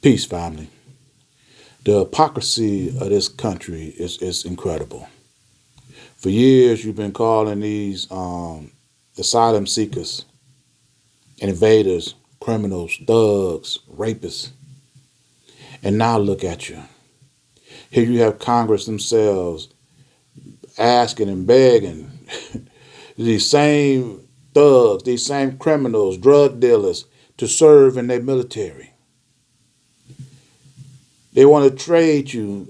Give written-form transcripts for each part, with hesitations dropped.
Peace, family. The hypocrisy of this country is incredible. For years, you've been calling these asylum seekers, invaders, criminals, thugs, rapists, and now look at you. Here you have Congress themselves asking and begging these same thugs, these same criminals, drug dealers to serve in their military. They want to trade you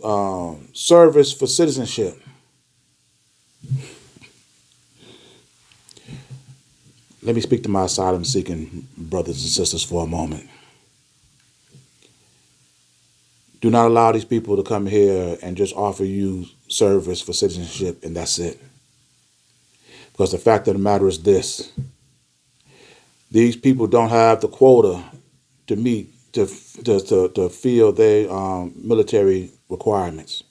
service for citizenship. Let me speak to my asylum seeking brothers and sisters for a moment. Do not allow these people to come here and just offer you service for citizenship and that's it. Because the fact of the matter is this: these people don't have the quota to meet to fill their military requirements.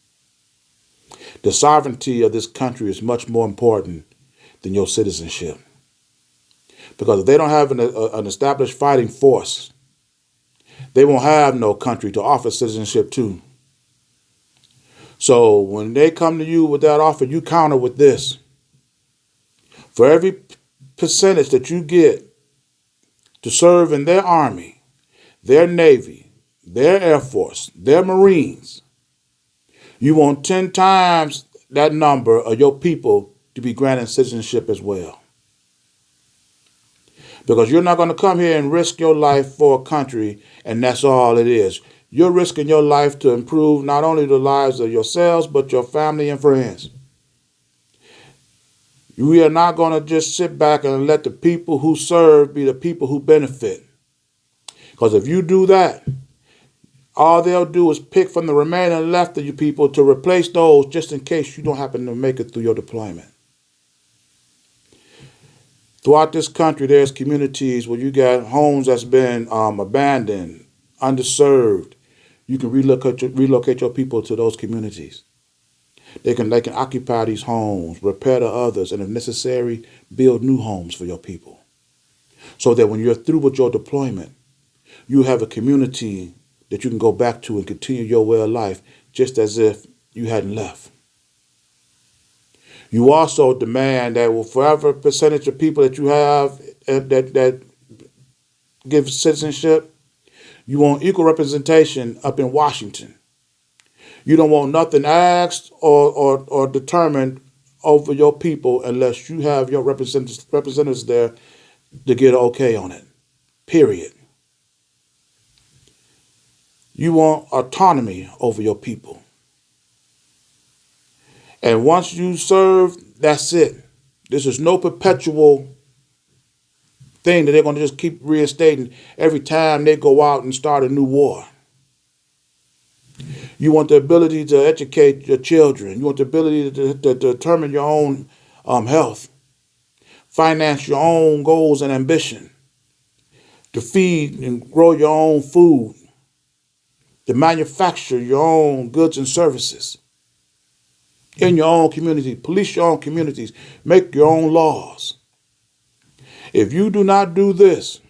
The sovereignty of this country is much more important than your citizenship. Because if they don't have an established fighting force, they won't have no country to offer citizenship to. So when they come to you with that offer, you counter with this. For every percentage that you get to serve in their army, their navy, their air force, their marines, you want 10 times that number of your people to be granted citizenship as well. Because you're not going to come here and risk your life for a country, and that's all it is. You're risking your life to improve not only the lives of yourselves, but your family and friends. We are not going to just sit back and let the people who serve be the people who benefit. Because if you do that, all they'll do is pick from the remaining left of you people to replace those just in case you don't happen to make it through your deployment. Throughout this country, there's communities where you got homes that's been abandoned, underserved. You can relocate your people to those communities. They can occupy these homes, repair the others, and if necessary, build new homes for your people. So that when you're through with your deployment, you have a community that you can go back to and continue your way of life just as if you hadn't left. You also demand that whatever percentage of people that you have that give citizenship, you want equal representation up in Washington. You don't want nothing asked or determined over your people unless you have your representatives there to get an okay on it. Period. You want autonomy over your people. And once you serve, that's it. This is no perpetual thing that they're going to just keep reinstating every time they go out and start a new war. You want the ability to educate your children. You want the ability to determine your own health, finance your own goals and ambition, to feed and grow your own food, to manufacture your own goods and services in your own community, police your own communities, make your own laws. If you do not do this,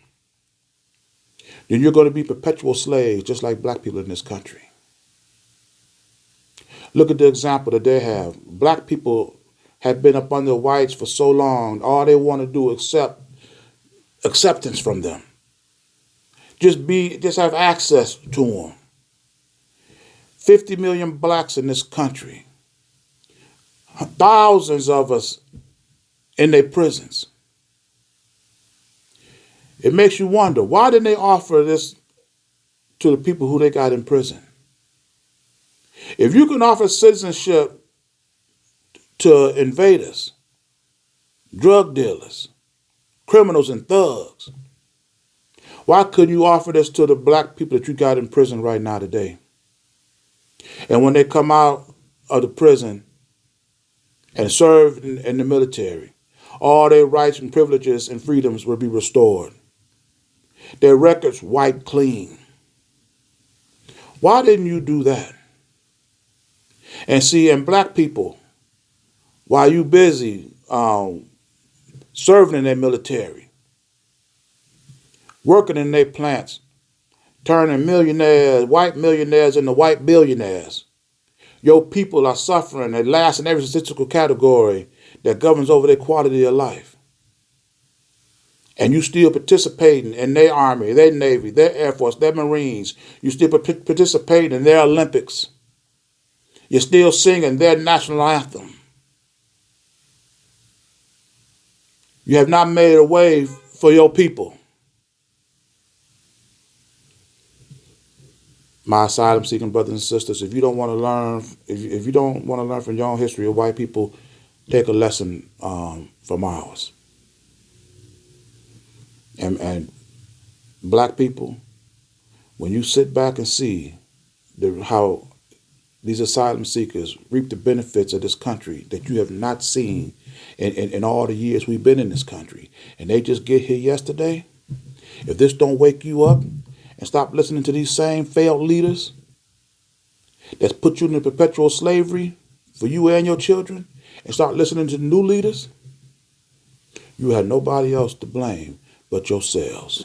then you're going to be perpetual slaves, just like black people in this country. Look at the example that they have. Black people have been up under whites for so long, all they want to do is accept acceptance from them. Just have access to them. 50 million blacks in this country. Thousands of us in their prisons. It makes you wonder, why didn't they offer this to the people who they got in prison? If you can offer citizenship to invaders, drug dealers, criminals, and thugs, why couldn't you offer this to the black people that you got in prison right now today? And when they come out of the prison and serve in the military, all their rights and privileges and freedoms will be restored. Their records wiped clean. Why didn't you do that? And see, and black people, while you busy serving in their military, working in their plants, turning millionaires, white millionaires into white billionaires. Your people are suffering at last in every statistical category that governs over their quality of life. And you still participating in their army, their navy, their air force, their marines. You still participating in their Olympics. You're still singing their national anthem. You have not made a way for your people. My asylum seeking brothers and sisters, if you don't want to learn, if you don't want to learn from your own history of white people, take a lesson from ours. And black people, when you sit back and see how these asylum seekers reap the benefits of this country that you have not seen in all the years we've been in this country, and they just get here yesterday, if this don't wake you up and stop listening to these same failed leaders that's put you in perpetual slavery for you and your children, and start listening to the new leaders, you have nobody else to blame but yourselves.